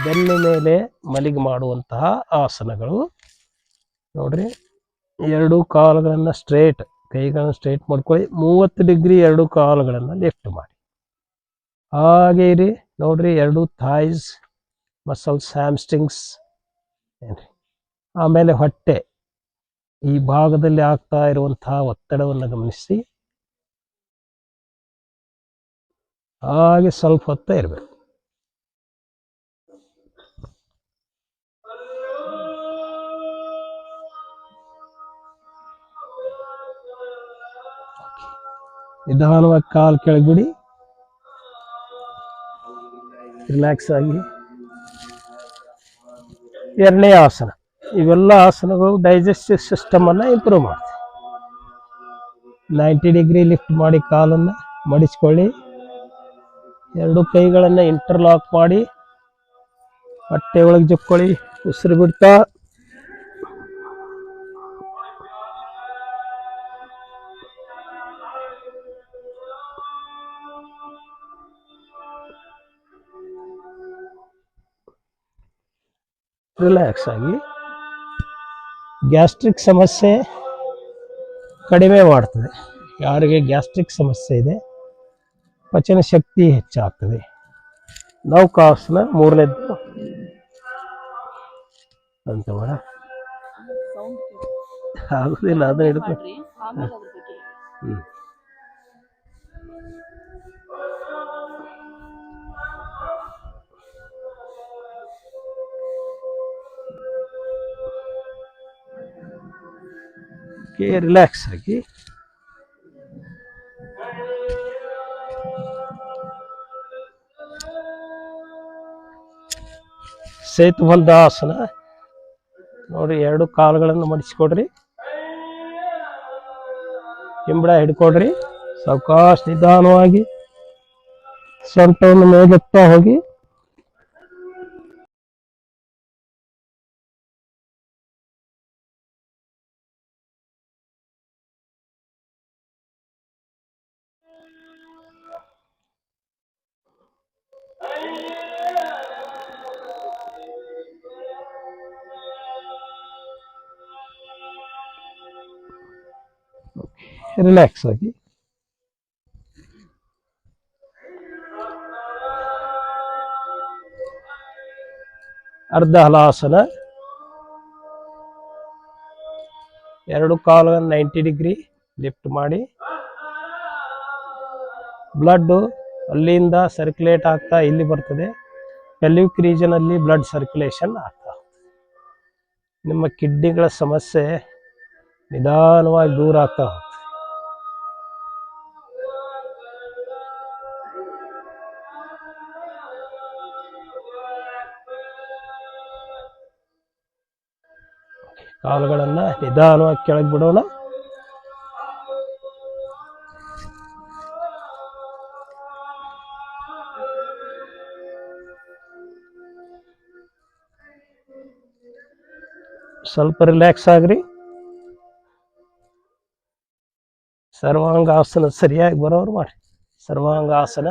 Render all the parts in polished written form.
ಬೆನ್ನ ಮೇಲೆ ಮಲಿಗೆ ಮಾಡುವಂತಹ ಆಸನಗಳು. ನೋಡ್ರಿ, ಎರಡು ಕಾಲುಗಳನ್ನು ಸ್ಟ್ರೇಟ್, ಕೈಗಳನ್ನು ಸ್ಟ್ರೇಟ್ ಮಾಡ್ಕೊಳ್ಳಿ. 30 ಡಿಗ್ರಿ ಎರಡು ಕಾಲುಗಳನ್ನು ಲಿಫ್ಟ್ ಮಾಡಿ. ಹಾಗೆ ಇರಿ. ನೋಡ್ರಿ, ಎರಡು ಥೈಸ್ ಮಸಲ್ಸ್, ಹ್ಯಾಮ್ಸ್ಟ್ರಿಂಗ್ಸ್ ಏನ್ರಿ. ಆಮೇಲೆ ಹೊಟ್ಟೆ ಈ ಭಾಗದಲ್ಲಿ ಆಗ್ತಾ ಇರುವಂತಹ ಒತ್ತಡವನ್ನು ಗಮನಿಸಿ. ಹಾಗೆ ಸ್ವಲ್ಪ ಹೊತ್ತ ಇರಬೇಕು. ನಿಧಾನವಾಗಿ ಕಾಲು ಕೆಳಗಿಡಿ, ರಿಲ್ಯಾಕ್ಸ್ ಆಗಿ. ಎರಡನೇ ಆಸನ. ಇವೆಲ್ಲ ಆಸನಗಳು ಡೈಜೆಸ್ಟಿವ್ ಸಿಸ್ಟಮ್ ಅನ್ನ ಇಂಪ್ರೂವ್ ಮಾಡ್ತವೆ. 90 ಡಿಗ್ರಿ ಲಿಫ್ಟ್ ಮಾಡಿ, ಕಾಲನ್ನು ಮಡಿಸ್ಕೊಳ್ಳಿ. ಎರಡು ಕೈಗಳನ್ನು ಇಂಟರ್ಲಾಕ್ ಮಾಡಿ ಹೊಟ್ಟೆ ಒಳಗೆ ಜಕ್ಕೊಳ್ಳಿ. ಉಸಿರು ಬಿಡ್ತಾ ರಿಲ್ಯಾಕ್ಸ್ ಆಗಿ. ಗ್ಯಾಸ್ಟ್ರಿಕ್ ಸಮಸ್ಯೆ ಕಡಿಮೆ ಮಾಡ್ತದೆ. ಯಾರಿಗೆ ಗ್ಯಾಸ್ಟ್ರಿಕ್ ಸಮಸ್ಯೆ ಇದೆ, ಪಚನ ಶಕ್ತಿ ಹೆಚ್ಚಾಗ್ತದೆ. ನೌಕಾಸನ ಮೂರನೇದ್ದು ಅಂತ ಮಾಡ ಆಗುದಿಲ್ಲ, ಅದನ್ನ ಹಿಡ್ಕೊಂಡು. ರಿಲ್ಯಾಕ್ಸ್ ಆಗಿ. ಸೇತುಬಂಧಾಸನ. ನೋಡಿ, ಎರಡು ಕಾಲುಗಳನ್ನು ಮಡಿಸಿಕೊಡ್ರಿ, ಹಿಂಬಳ ಹಿಡ್ಕೊಡ್ರಿ. ಸಾವಕಾಶ ನಿಧಾನವಾಗಿ ಸೊಂಟವನ್ನು ಮೇಲೆತ್ತಾ ಹೋಗಿ. ರಿಲ್ಯಾಕ್ಸ್ ಆಗಿ. ಅರ್ಧ ಹಲಾಸನ. ಎರಡು ಕಾಲುಗಳನ್ನು 90 ಡಿಗ್ರಿ ಲಿಫ್ಟ್ ಮಾಡಿ. ಬ್ಲಡ್ ಅಲ್ಲಿಂದ ಸರ್ಕ್ಯುಲೇಟ್ ಆಗ್ತಾ ಇಲ್ಲಿ ಬರ್ತದೆ. ಪೆಲ್ವಿಕ್ ರೀಜನ್ ಅಲ್ಲಿ ಬ್ಲಡ್ ಸರ್ಕ್ಯುಲೇಷನ್ ಆಗ್ತಾ. ನಿಮ್ಮ ಕಿಡ್ನಿಗಳ ಸಮಸ್ಯೆ ನಿಧಾನವಾಗಿ ದೂರ ಆಗ್ತಾ ಹೋಗ್ತದೆ. ಕಾಲುಗಳನ್ನ ನಿಧಾನವಾಗಿ ಕೆಳಗೆ ಬಿಡೋಣ. ಸ್ವಲ್ಪ ರಿಲ್ಯಾಕ್ಸ್ ಆಗ್ರಿ. ಸರ್ವಾಂಗಾಸನ ಸರಿಯಾಗಿ ಬರೋರು ಮಾಡಿ. ಸರ್ವಾಂಗಾಸನ.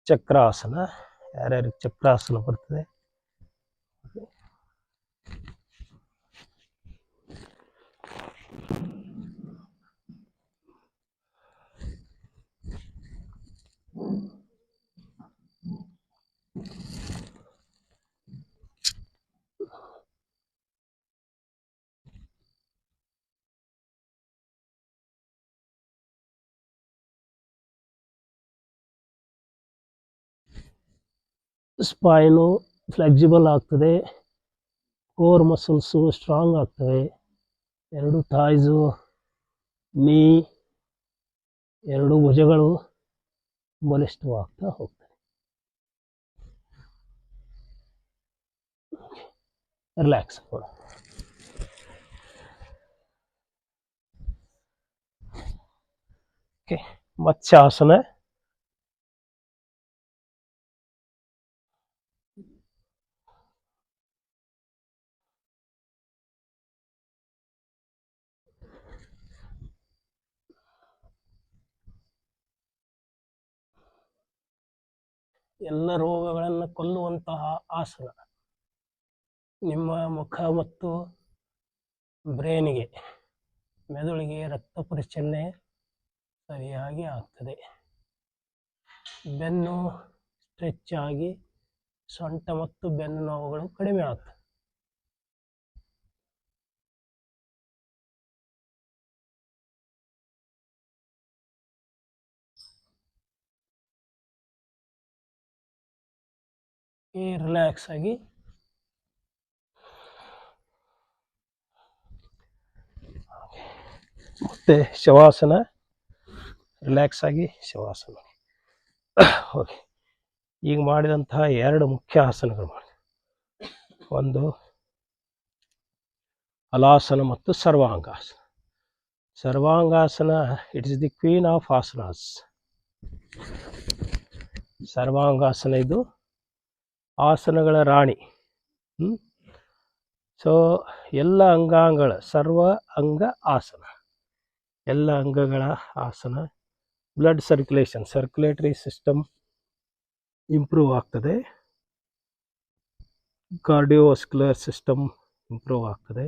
ಚಕ್ರಾಸನ. ಯಾರ್ಯಾರಿಗೆ ಚಕ್ರಾಸನ ಬರ್ತದೆ ಸ್ಪೈನು ಫ್ಲೆಕ್ಸಿಬಲ್ ಆಗ್ತದೆ, ಕೋರ್ ಮಸಲ್ಸು ಸ್ಟ್ರಾಂಗ್ ಆಗ್ತವೆ, ಎರಡು ಥಾಯ್ಸು, ನೀ, ಎರಡು ಭುಜಗಳು ಬಲಿಷ್ಠವಾಗ್ತಾ ಹೋಗ್ತದೆ. ರಿಲ್ಯಾಕ್ಸ್ ಕೂಡ. ಓಕೆ, ಮತ್ಸ್ಯಾಸನ. ಎಲ್ಲ ರೋಗಗಳನ್ನು ಕೊಲ್ಲುವಂತಹ ಆಸನ. ನಿಮ್ಮ ಮುಖ ಮತ್ತು ಬ್ರೇನಿಗೆ, ಮೆದುಳಿಗೆ ರಕ್ತ ಪರಿಚಲನೆ ಸರಿಯಾಗಿ ಆಗ್ತದೆ. ಬೆನ್ನು ಸ್ಟ್ರೆಚ್ ಆಗಿ ಸೊಂಟ ಮತ್ತು ಬೆನ್ನು ನೋವುಗಳು ಕಡಿಮೆ ಆಗ್ತದೆ. ರಿಲ್ಯಾಕ್ಸ್ ಆಗಿ ಮತ್ತೆ ಶವಾಸನ. ರಿಲ್ಯಾಕ್ಸ್ ಆಗಿ ಶವಾಸನ. ಓಕೆ, ಈಗ ಮಾಡಿದಂತಹ ಎರಡು ಮುಖ್ಯ ಆಸನಗಳು ಮಾಡಿ. ಒಂದು ಹಲಾಸನ ಮತ್ತು sarvangasana. Sarvangasana it is the queen of asanas. Sarvangasana ಇದು ಆಸನಗಳ ರಾಣಿ. ಸೊ ಎಲ್ಲ ಅಂಗಾಂಗಗಳ ಸರ್ವ ಅಂಗ ಆಸನ, ಎಲ್ಲ ಅಂಗಗಳ ಆಸನ. Blood circulation, circulatory system improve ಆಗ್ತದೆ, ಕಾರ್ಡಿಯೋವಾಸ್ಕ್ಯುಲರ್ ಸಿಸ್ಟಮ್ ಇಂಪ್ರೂವ್ ಆಗ್ತದೆ.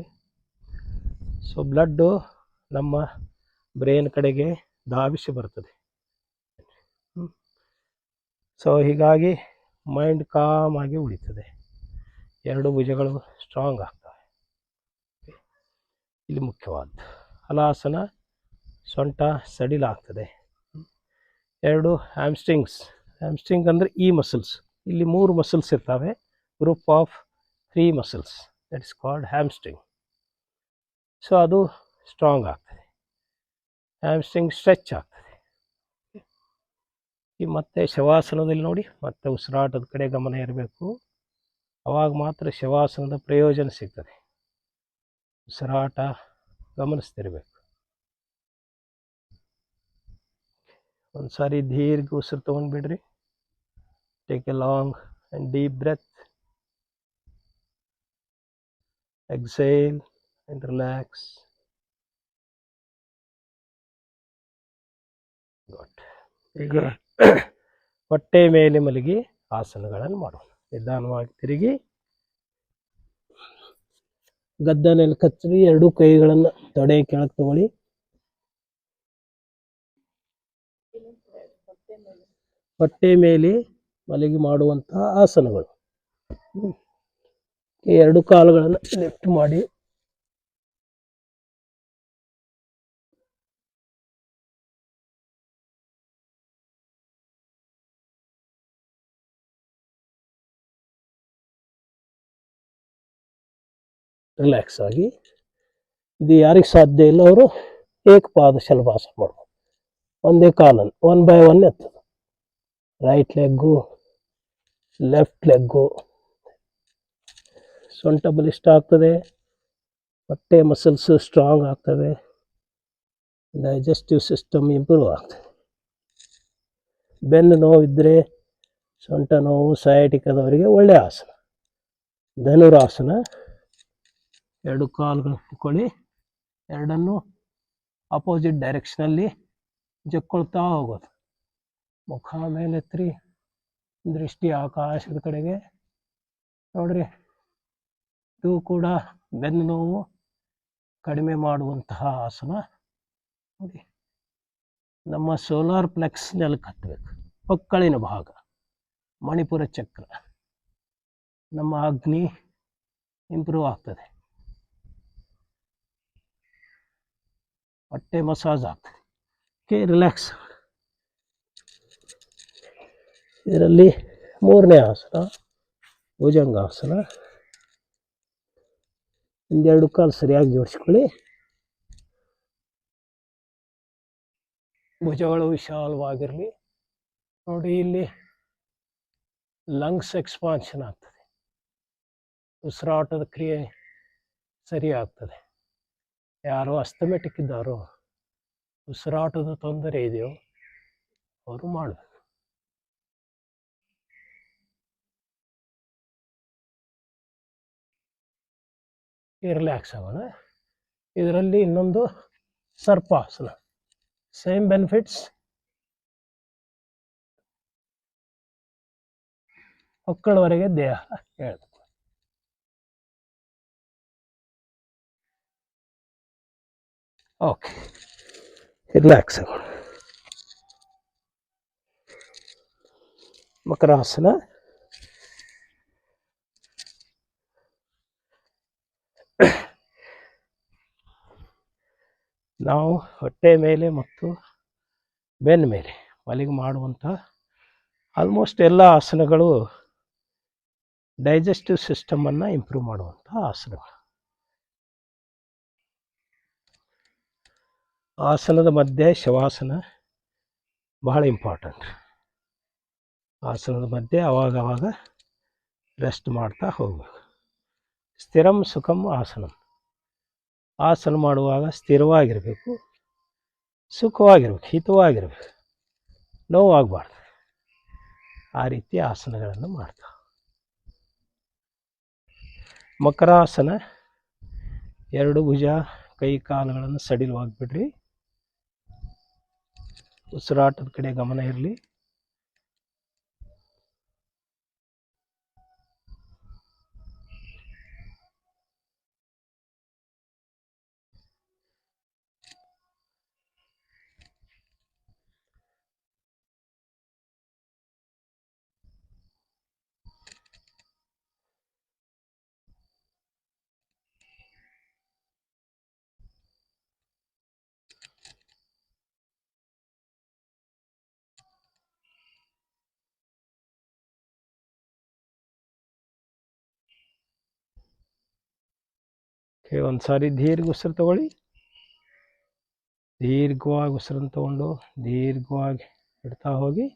ಸೊ ಬ್ಲಡ್ಡು ನಮ್ಮ ಬ್ರೈನ್ ಕಡೆಗೆ ಧಾವಿಸಿ ಬರ್ತದೆ. ಸೊ ಹೀಗಾಗಿ ಮೈಂಡ್ ಕಾಮ್ ಆಗಿ ಉಳಿತದೆ, ಎರಡು ಭುಜಗಳು ಸ್ಟ್ರಾಂಗ್ ಆಗ್ತವೆ. ಇಲ್ಲಿ ಮುಖ್ಯವಾದ್ದು ಹಲಾಸನ, ಸೊಂಟ ಸಡಿಲಾಗ್ತದೆ. ಎರಡು ಹ್ಯಾಮ್ಸ್ಟ್ರಿಂಗ್ಸ್. ಹ್ಯಾಮ್ಸ್ಟ್ರಿಂಗ್ ಅಂದರೆ ಈ ಮಸಲ್ಸ್, ಇಲ್ಲಿ 3 ಮಸಲ್ಸ್ ಇರ್ತವೆ, group of 3 muscles, that is called hamstring. So ಅದು ಸ್ಟ್ರಾಂಗ್ ಆಗ್ತದೆ, ಹ್ಯಾಮ್ಸ್ಟ್ರಿಂಗ್ ಸ್ಟ್ರೆಚ್ ಆಗ್ತದೆ. ಈ ಮತ್ತೆ ಶವಾಸನದಲ್ಲಿ ನೋಡಿ, ಮತ್ತೆ ಉಸಿರಾಟದ ಕಡೆ ಗಮನ ಇರಬೇಕು. ಅವಾಗ ಮಾತ್ರ ಶವಾಸನದ ಪ್ರಯೋಜನ ಸಿಗ್ತದೆ. ಉಸಿರಾಟ ಗಮನಿಸ್ತಿರ್ಬೇಕು. ಒಂದು ಸಾರಿ ದೀರ್ಘ ಉಸಿರು ತೊಗೊಂಡ್ಬಿಡ್ರಿ. Take a long and deep breath. Exhale and relax. Good. ಈಗ ಹೊಟ್ಟೆ ಮೇಲೆ ಮಲಗಿ ಆಸನಗಳನ್ನು ಮಾಡೋಣ. ನಿಧಾನವಾಗಿ ತಿರುಗಿ ಗದ್ದನೆಯಲ್ಲಿ ಕಚ್ಚರಿ, ಎರಡೂ ಕೈಗಳನ್ನು ತೊಡೆ ಕೆಳಗೆ ತಗೊಳ್ಳಿ. ಹೊಟ್ಟೆ ಮೇಲೆ ಮಲಗಿ ಮಾಡುವಂತಹ ಆಸನಗಳು. ಎರಡು ಕಾಲುಗಳನ್ನು ಲಿಫ್ಟ್ ಮಾಡಿ ರಿಲ್ಯಾಕ್ಸ್ ಆಗಿ. ಇದು ಯಾರಿಗೆ ಸಾಧ್ಯ ಇಲ್ಲ ಅವರು ಏಕಪಾದ ಶಲಭಾಸನ ಮಾಡ್ಬೋದು. ಒಂದೇ ಕಾಲನ್ನು 1 by 1 ಎತ್ತದು. Right leg, left leg. ಸೊಂಟ ಬಲಿಷ್ಠ ಆಗ್ತದೆ, ಹೊಟ್ಟೆ ಮಸಲ್ಸು ಸ್ಟ್ರಾಂಗ್ ಆಗ್ತವೆ, ಡೈಜೆಸ್ಟಿವ್ ಸಿಸ್ಟಮ್ ಇಂಪ್ರೂವ್ ಆಗ್ತದೆ. ಬೆನ್ನು ನೋವಿದ್ದರೆ, ಸೊಂಟ ನೋವು, ಸಯಾಟಿಕದವರಿಗೆ ಒಳ್ಳೆಯ ಆಸನ ಧನುರಾಸನ. ಎರಡು ಕಾಲುಗಳು ಇಟ್ಕೊಳ್ಳಿ, ಎರಡನ್ನು ಅಪೋಸಿಟ್ ಡೈರೆಕ್ಷನಲ್ಲಿ ಜಕ್ಕೊಳ್ತಾ ಹೋಗೋದು. ಮುಖ ಮೇಲೆತ್ರಿ, ದೃಷ್ಟಿ ಆಕಾಶದ ಕಡೆಗೆ ನೋಡ್ರಿ. ಇದು ಕೂಡ ಬೆನ್ನು ನೋವು ಕಡಿಮೆ ಮಾಡುವಂತಹ ಆಸನ. ನೋಡಿ, ನಮ್ಮ ಸೋಲಾರ್ ಪ್ಲೆಕ್ಸ್ ನೆಲಕ್ಕೆ ಹತ್ತಬೇಕು. ಹೊಕ್ಕಳಿನ ಭಾಗ, ಮಣಿಪುರ ಚಕ್ರ, ನಮ್ಮ ಅಗ್ನಿ ಇಂಪ್ರೂವ್ ಆಗ್ತದೆ. ಹೊಟ್ಟೆ ಮಸಾಜ್ ಆಗ್ತದೆ. Okay, relax. ಇದರಲ್ಲಿ 3ನೇ ಆಸನ ಭುಜಂಗಾಸನ. ಒಂದೆರಡು ಕಾಲು ಸರಿಯಾಗಿ ಜೋಡಿಸ್ಕೊಳ್ಳಿ. ಭುಜಗಳು ವಿಶಾಲವಾಗಿರಲಿ. ನೋಡಿ, ಇಲ್ಲಿ ಲಂಗ್ಸ್ ಎಕ್ಸ್ಪಾನ್ಷನ್ ಆಗ್ತದೆ, ಉಸಿರಾಟದ ಕ್ರಿಯೆ ಸರಿ ಆಗ್ತದೆ. ಯಾರು ಅಸ್ತಮೆಟಿಕ್ ಇದ್ದಾರೋ, ಉಸಿರಾಟದ ತೊಂದರೆ ಇದೆಯೋ ಅವರು ಮಾಡಬೇಕು. ರಿಲ್ಯಾಕ್ಸ್ ಆಗೋಣ. ಇದರಲ್ಲಿ ಇನ್ನೊಂದು ಸರ್ಪಾಸನ, ಸೇಮ್ ಬೆನಿಫಿಟ್ಸ್. ಮಕ್ಕಳವರೆಗೆ ದೇಹ ಹೇಳ್ತದೆ. ಓಕೆ, ರಿಲ್ಯಾಕ್ಸ್ ಆಗೋಣ. ಮಕರಾಸನ. ನಾವು ಹೊಟ್ಟೆ ಮೇಲೆ ಮತ್ತು ಬೆನ್ನ ಮೇಲೆ ಮಲಗಿ ಮಾಡುವಂಥ ಆಲ್ಮೋಸ್ಟ್ ಎಲ್ಲ ಆಸನಗಳು ಡೈಜೆಸ್ಟಿವ್ ಸಿಸ್ಟಮನ್ನು ಇಂಪ್ರೂವ್ ಮಾಡುವಂಥ ಆಸನಗಳು. ಆಸನದ ಮಧ್ಯೆ ಶವಾಸನ ಬಹಳ ಇಂಪಾರ್ಟೆಂಟ್. ಆಸನದ ಮಧ್ಯೆ ಅವಾಗ ರೆಸ್ಟ್ ಮಾಡ್ತಾ ಹೋಗಬೇಕು. ಸ್ಥಿರಂ ಸುಖಂ ಆಸನಂ. ಆಸನ ಮಾಡುವಾಗ ಸ್ಥಿರವಾಗಿರಬೇಕು, ಸುಖವಾಗಿರ್ಬೇಕು, ಹಿತವಾಗಿರ್ಬೇಕು, ನೋವಾಗಬಾರ್ದು. ಆ ರೀತಿ ಆಸನಗಳನ್ನು ಮಾಡ್ತಾ. ಮಕರಾಸನ. ಎರಡು ಭುಜ, ಕೈ ಕಾಲುಗಳನ್ನು ಸಡಿಲವಾಗಿಬಿಡ್ರಿ. ಉಸಿರಾಟದ ಕಡೆ ಗಮನ ಇರಲಿ. ಒಂದು ಸಾರಿ ದೀರ್ಘ ಉಸಿರು ತಗೊಳ್ಳಿ. ದೀರ್ಘವಾಗಿ ಉಸಿರನ್ನು ತಗೊಂಡು ದೀರ್ಘವಾಗಿ ಬಿಡ್ತಾ ಹೋಗಿ.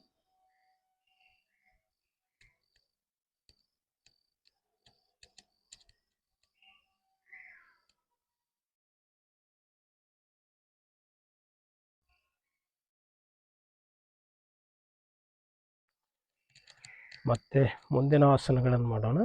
ಮತ್ತೆ ಮುಂದಿನ ಆಸನಗಳನ್ನು ಮಾಡೋಣ.